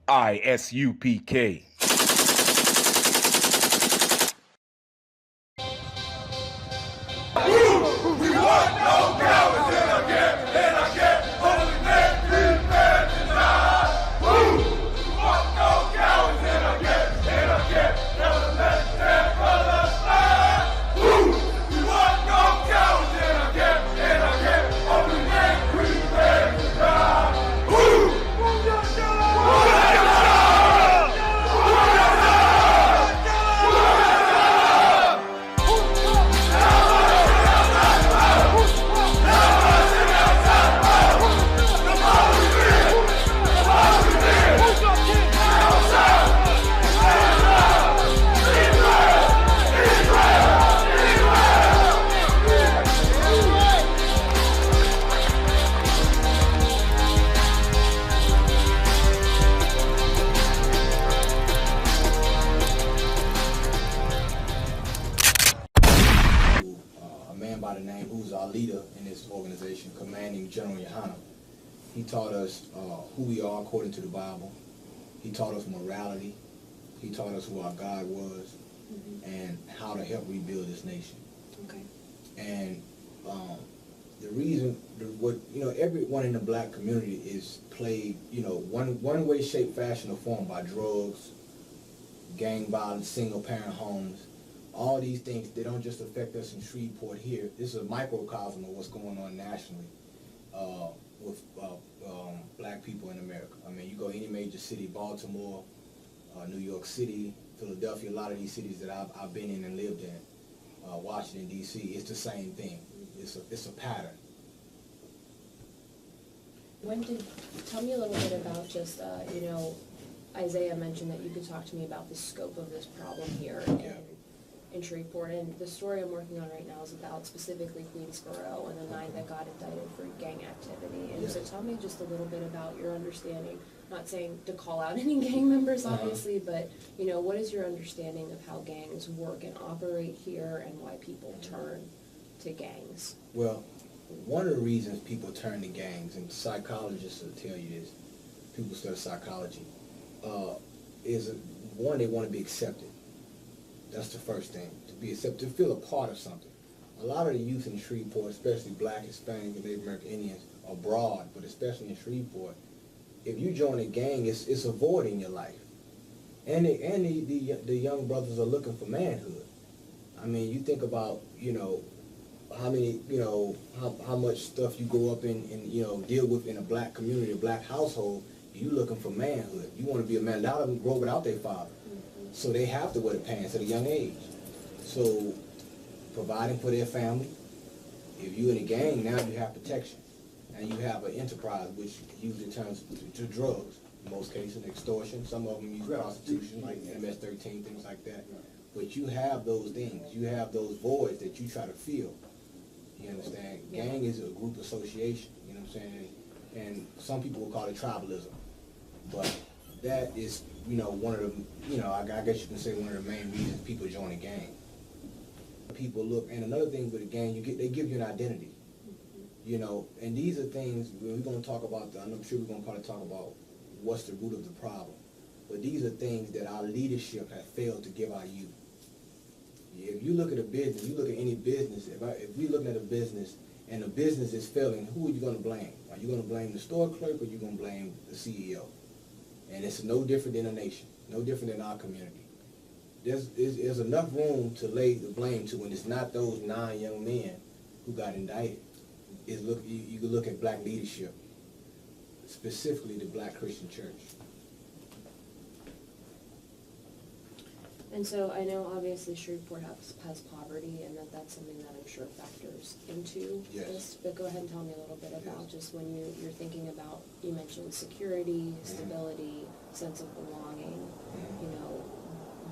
I.S.U.P.K. We want no cowards in our camp, in our camp. Only men prepare to die. Woo! We want no cowards in our camp, in our camp. Never let their colors fly. Woo! We want no cowards in our camp, in our camp. Only men prepare to die. Woo! By the name who's our leader in this organization, commanding Gen.YAHANNA. He taught us who we are according to the Bible. He taught us morality. He taught us who our God was, and how to help rebuild this nation. Okay. And the reason, everyone in the black community is played, one way, shape, fashion, or form by drugs, gang violence, single parent homes. All these things, they don't just affect us in Shreveport here. This is a microcosm of what's going on nationally with black people in America. I mean, you go to any major city, Baltimore, New York City, Philadelphia, a lot of these cities that I've been in and lived in, Washington, D.C., it's the same thing. It's a pattern. Tell me a little bit about just, Isaiah mentioned that you could talk to me about the scope of this problem here in Shreveport, and the story I'm working on right now is about specifically Queensboro and the 9 that got indicted for gang activity. And so tell me just a little bit about your understanding, not saying to call out any gang members obviously, but what is your understanding of how gangs work and operate here and why people turn to gangs? Well, one of the reasons people turn to gangs, and psychologists will tell you this, people study psychology, is one, they want to be accepted. That's the first thing, to be accepted, to feel a part of something. A lot of the youth in Shreveport, especially black, Hispanic, and Native American Indians, abroad, but especially in Shreveport, if you join a gang, it's a void in your life. And the young brothers are looking for manhood. I mean, you think about, how many, how much stuff you grow up in and, deal with in a black community, a black household, you looking for manhood. You want to be a man. A lot of them grow without their father. So they have to wear the pants at a young age. So providing for their family. If you're in a gang, now you have protection. And you have an enterprise, which usually turns to drugs, in most cases, extortion. Some of them use prostitution, like MS-13, things like that. But you have those things. You have those voids that you try to fill. You understand? Gang is a group association, you know what I'm saying? And some people will call it tribalism. But that is, one of the, I guess you can say one of the main reasons people join a gang. People look, and another thing with a gang, they give you an identity. And these are things, we're going to talk about, I'm sure we're going to probably talk about what's the root of the problem. But these are things that our leadership has failed to give our youth. If you look at a business, you look at any business, if we're looking at a business and the business is failing, who are you going to blame? Are you going to blame the store clerk or are you going to blame the CEO? And it's no different in a nation, no different in our community. There's enough room to lay the blame to when it's not those 9 young men who got indicted. You can look at black leadership, specifically the Black Christian Church. And so I know obviously Shreveport has poverty, and that's something that I'm sure factors into this. But go ahead and tell me a little bit about just when you're thinking about, you mentioned security, stability, sense of belonging.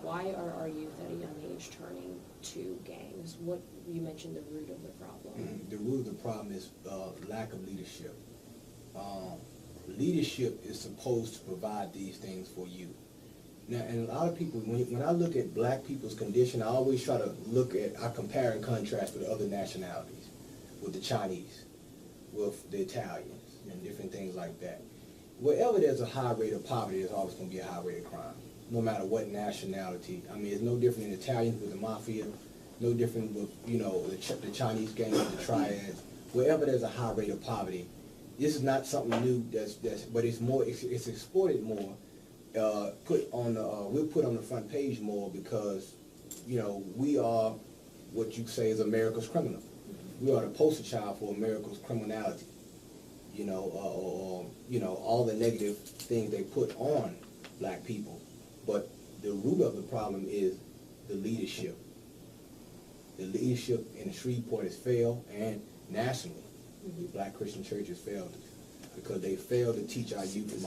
Why are our youth at a young age turning to gangs? What you mentioned the root of the problem. The root of the problem is lack of leadership. Leadership is supposed to provide these things for you. Now, and a lot of people, when I look at black people's condition, I always try to I compare and contrast with other nationalities, with the Chinese, with the Italians, and different things like that. wherever there's a high rate of poverty, there's always going to be a high rate of crime, no matter what nationality. I mean, it's no different in Italians with the mafia, no different with, you know, the Chinese gangs, the triads. Wherever there's a high rate of poverty, this is not something new. But it's more. It's exported more. We're put on the front page more because, you know, we are what you say is America's criminal. We are the poster child for America's criminality. You know, you know, all the negative things they put on black people. But the root of the problem is the leadership. The leadership in Shreveport has failed, and nationally, black Christian churches failed because they failed to teach our youth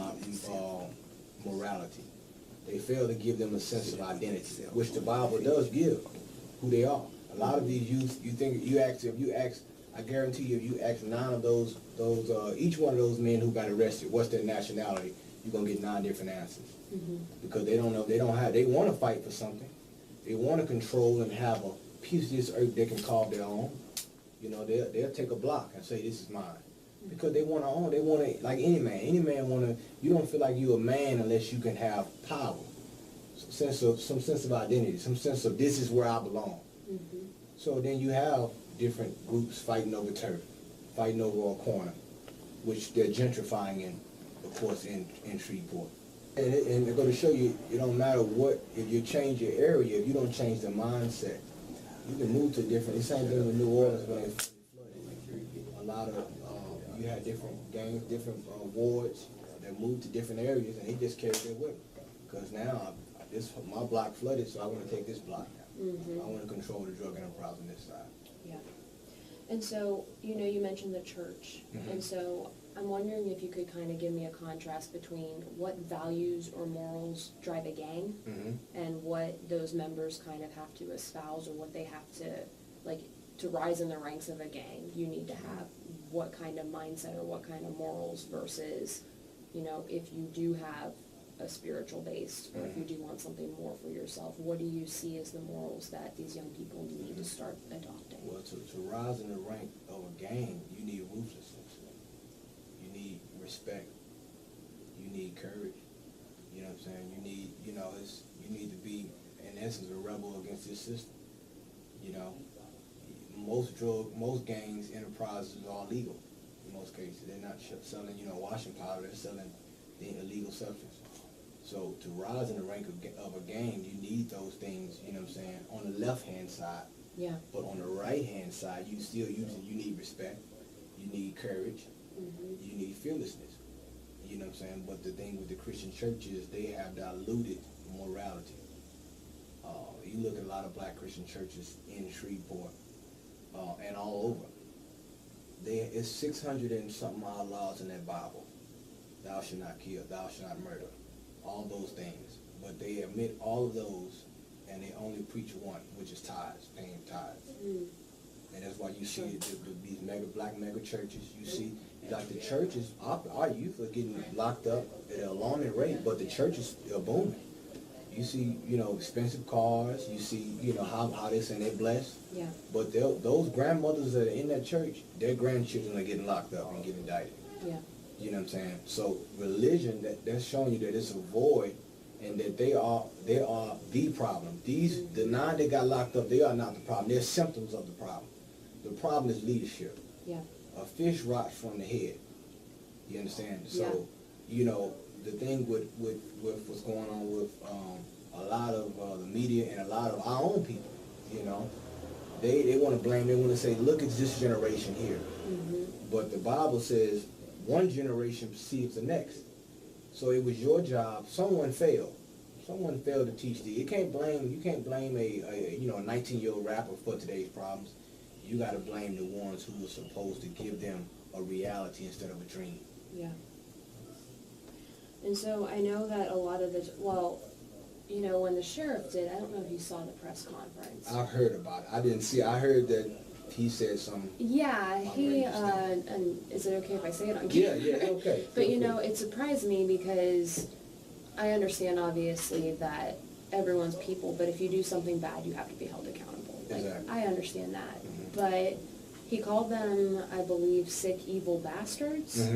morality. They failed to give them a sense of identity, which the Bible does give who they are. A lot of these youth, I guarantee you, if you ask 9 of those, each one of those men who got arrested, what's their nationality, you're gonna get 9 different answers. Because they don't know, they want to fight for something. They want to control and have a piece of this earth they can call their own. You know, they'll take a block and say, this is mine. Because they want to own, they want to, like any man want to, you don't feel like you're a man unless you can have power. Some sense of identity, some sense of this is where I belong. So then you have different groups fighting over turf, fighting over a corner, which they're gentrifying in, of course, in Shreveport. And they're going to show you, it don't matter what, if you change your area, if you don't change the mindset, you can move to different, the same thing with New Orleans when they flooded. A lot of, you had different gangs, different wards that moved to different areas, and they just carried their weight. Because now, my block flooded, so I want to take this block now. I want to control the drug enterprise on this side. Yeah. And so, you know, you mentioned the church. And so I'm wondering if you could kind of give me a contrast between what values or morals drive a gang and what those members kind of have to espouse, or what they have to, like, to rise in the ranks of a gang. You need to have what kind of mindset or what kind of morals versus, you know, if you do have a spiritual base, or if you do want something more for yourself, what do you see as the morals that these young people need to start adopting? Well, to rise in the rank of a gang, you need ruthlessness. You need respect. You need courage. You know what I'm saying? You need, you know, you need to be, in essence, a rebel against this system. You know, most gangs, enterprises are legal in most cases. They're not selling, you know, washing powder. They're selling the illegal substance. So to rise in the rank of a gang, you need those things, you know what I'm saying, on the left-hand side. Yeah. But on the right-hand side, you still you need respect, you need courage, you need fearlessness. You know what I'm saying? But the thing with the Christian churches, they have diluted morality. You look at a lot of black Christian churches in Shreveport and all over. It's 600 and something odd laws in that Bible. Thou shalt not kill, thou shalt not murder. All those things, but they admit all of those, and they only preach one, which is tithes, paying tithes. And that's why you see these black mega churches. You see, like the churches, our youth are getting locked up at an alarming rate, but the churches are booming. You see, you know, expensive cars. You see, you know, how they say they're blessed. Yeah. But those grandmothers that are in that church, their grandchildren are getting locked up and getting indicted. Yeah. You know what I'm saying? So religion, that's showing you that it's a void, and that they are the problem. The 9 that got locked up, they are not the problem. They're symptoms of the problem. The problem is leadership. Yeah. A fish rots from the head. You understand? So, you know, the thing with what's going on with a lot of the media and a lot of our own people, you know, they want to blame. They want to say, look at this generation here. But the Bible says, one generation precedes the next. So it was your job. Someone failed. Someone failed to teach you can't blame a 19-year-old rapper for today's problems. You got to blame the ones who were supposed to give them a reality instead of a dream. Yeah. And so I know that a lot of you know, when the sheriff did, I don't know if you saw the press conference. I heard about it. I didn't see it. I heard that he said something. Yeah, he, and is it okay if I say it on camera? Yeah, okay. But you know, it surprised me because I understand obviously that everyone's people, but if you do something bad, you have to be held accountable. Like, Exactly. I understand that. But he called them, I believe, sick, evil bastards.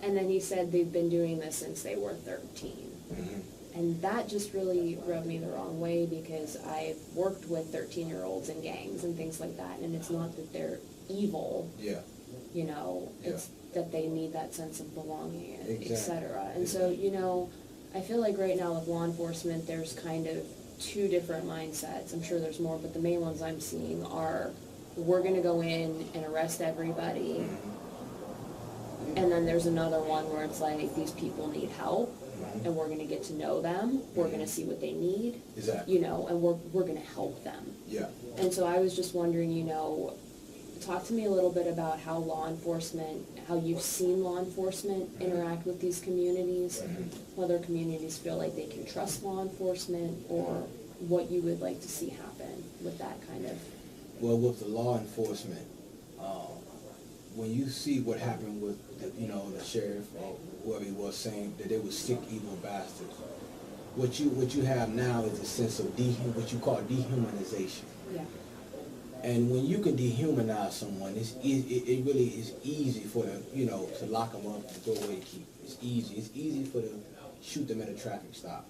And then he said they've been doing this since they were 13. And that just really rubbed me the wrong way, because I've worked with 13-year-olds in gangs and things like that, and it's not that they're evil. Yeah. You know, it's that they need that sense of belonging, Exactly. et cetera. And so, you know, I feel like right now with law enforcement, there's kind of two different mindsets. I'm sure there's more, but the main ones I'm seeing are, we're gonna go in and arrest everybody. And then there's another one where it's like, these people need help, and we're gonna get to know them, we're gonna see what they need. Exactly. You know, and we're gonna help them. Yeah. And so I was just wondering, you know, talk to me a little bit about how law enforcement, how you've seen law enforcement interact with these communities, whether communities feel like they can trust law enforcement, or what you would like to see happen with that kind of. Well, with the law enforcement, when you see what happened with, the sheriff or whoever he was saying that they were sick, evil bastards, what you have now is a sense of what you call dehumanization. Yeah. And when you can dehumanize someone, it really is easy for the, to lock them up and throw away the key. It's easy. It's easy for the shoot them at a traffic stop,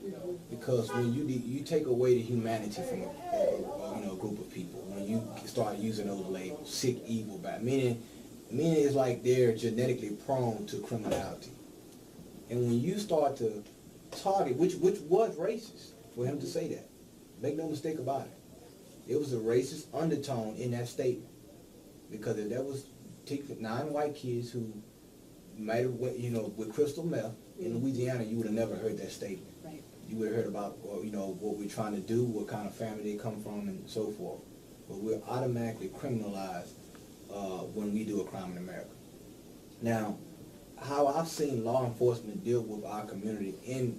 because when you take away the humanity from a group of people, when you start using those labels, sick, evil, bad, meaning it's like they're genetically prone to criminality. And when you start to target, which was racist for him to say that, make no mistake about it. It was a racist undertone in that statement, because if that was 9 white kids who might have went, with crystal meth in Louisiana, you would have never heard that statement. Right. You would have heard about, what we're trying to do, what kind of family they come from, and so forth. But we're automatically criminalized when we do a crime in America. Now, how I've seen law enforcement deal with our community we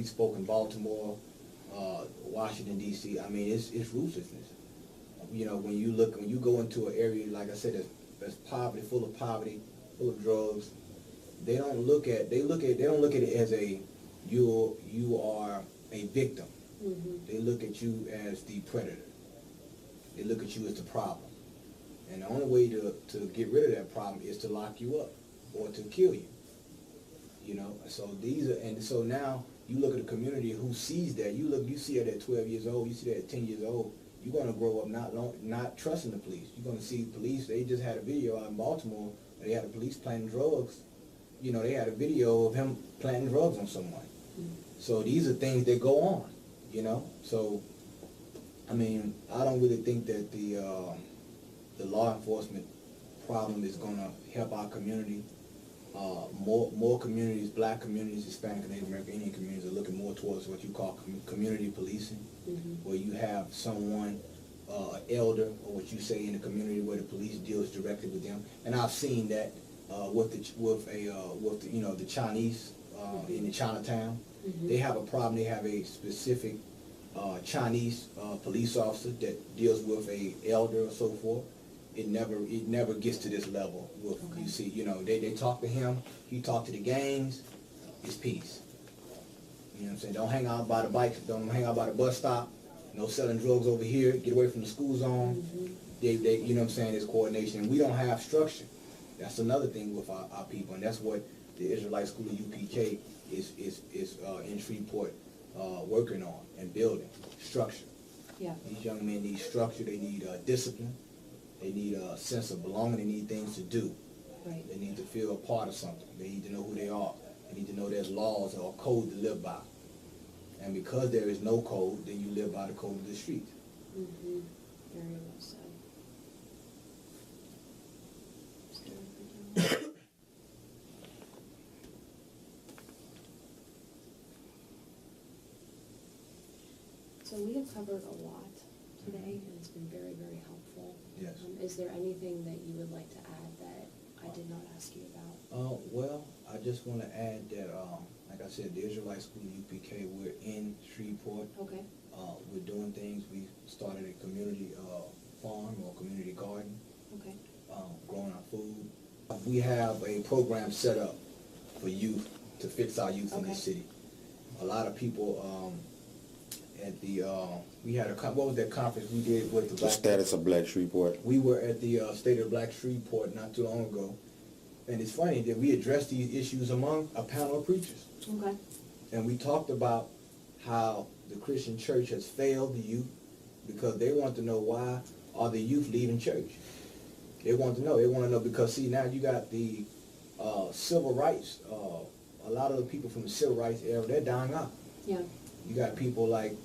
spoke in Baltimore, Washington, D.C. I mean, it's ruthlessness. When you go into an area, like I said, that's poverty, full of drugs, they don't look at it as you are a victim. They look at you as the predator. They look at you as the problem. And the only way to get rid of that problem is to lock you up or to kill you. So now you look at a community who sees that. You see it at 12 years old, you see that at 10 years old, you're gonna grow up not trusting the police. You're gonna see police. They just had a video out in Baltimore where they had a police planting drugs. They had a video of him planting drugs on someone. So these are things that go on, So, I mean, I don't really think that the law enforcement problem is going to help our community. More communities, black communities, Hispanic, Native American, Indian communities are looking more towards what you call community policing, where you have someone, elder, or what you say in the community, where the police deals directly with them. And I've seen that with the Chinese in the Chinatown. They have a problem. They have a specific Chinese police officer that deals with a elder or so forth. It never gets to this level. You see, they talk to him. He talk to the gangs. It's peace. You know what I'm saying? Don't hang out by the bikes. Don't hang out by the bus stop. No selling drugs over here. Get away from the school zone. They you know what I'm saying? There's coordination. And we don't have structure. That's another thing with our people, and that's what the Israelite School of I.S.U.P.K is in Shreveport working on and building structure. Yeah. These young men need structure. They need discipline. They need a sense of belonging. They need things to do. Right. They need to feel a part of something. They need to know who they are. They need to know there's laws or code to live by. And because there is no code, then you live by the code of the street. Very well said. So we have covered a lot today, and it's been very, very helpful. Yes. Is there anything that you would like to add that I did not ask you about? Well, I just want to add that, like I said, the Israelite School of I.S.U.P.K, we're in Shreveport. Okay. We're doing things. We started a community farm or community garden. Okay. Growing our food. We have a program set up for youth to fix our youth in this city. A lot of people at the we had what was that conference we did with the Status of Black Shreveport. We were at the State of Black Shreveport not too long ago, And it's funny that we addressed these issues among a panel of preachers. Okay. And we talked about how the Christian church has failed the youth because they want to know why are the youth leaving church. They want to know. They want to know because, see, now you got the civil rights. A lot of the people from the civil rights era, they're dying out. Yeah. You got people like,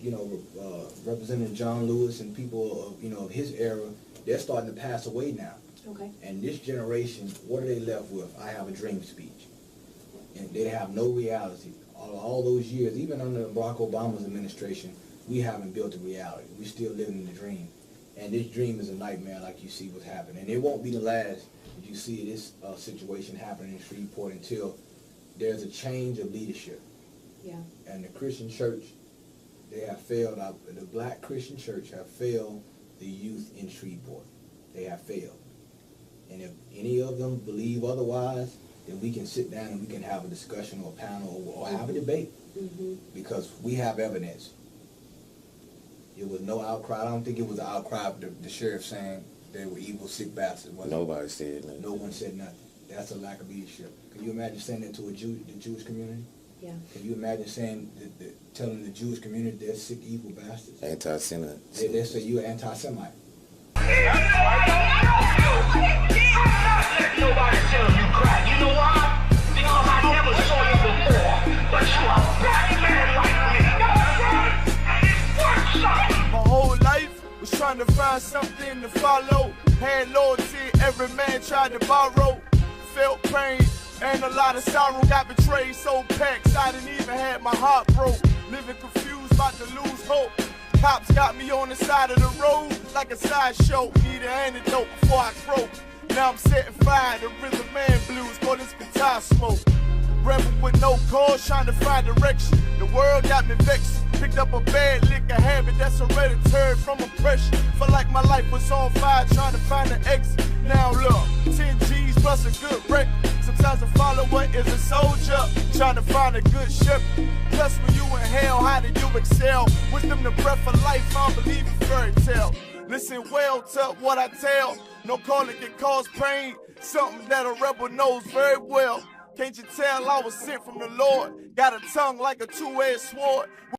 Representative John Lewis and people of his era, they're starting to pass away now. Okay. And this generation, what are they left with? I have a dream speech. And they have no reality. All those years, even under Barack Obama's administration, we haven't built a reality. We're still living in the dream. And this dream is a nightmare like you see what's happening. And it won't be the last that you see this situation happening in Shreveport until there's a change of leadership. Yeah. And the Christian church, they have failed. The black Christian church have failed the youth in Shreveport. They have failed. And if any of them believe otherwise, then we can sit down and we can have a discussion or a panel or have a debate. Mm-hmm. Because we have evidence. It was no outcry. I don't think it was an outcry of the sheriff saying they were evil, sick bastards. Nobody said nothing. No one said nothing. That's a lack of leadership. Can you imagine saying that to the Jewish community? Yeah. Can you imagine saying, telling the Jewish community they're sick, evil bastards? Anti-Semite. They say you're anti-Semite. Nobody tell you cry. You know why? Because I never saw you before. But you are a black man like me. And it works out. My whole life was trying to find something to follow. Had loyalty, every man tried to borrow. Felt pain and a lot of sorrow. Got betrayed, so packed, I didn't even have my heart broke. Living confused, about to lose hope. Cops got me on the side of the road like a sideshow. Need an antidote before I croak. Now I'm setting fire to rhythm man blues, call this guitar smoke. Rebel with no cause, trying to find direction. The world got me vexed. Picked up a bad liquor habit that's hereditary from oppression. Felt like my life was on fire, trying to find an exit. Now look, 10 G's plus a good record. Sometimes a follower is a soldier, trying to find a good shepherd. Plus when you in hell, how do you excel? Wisdom the breath of life, I don't believe in fairy tale. Listen well to what I tell. No calling can cause pain. Something that a rebel knows very well. Can't you tell I was sent from the Lord? Got a tongue like a two-edged sword.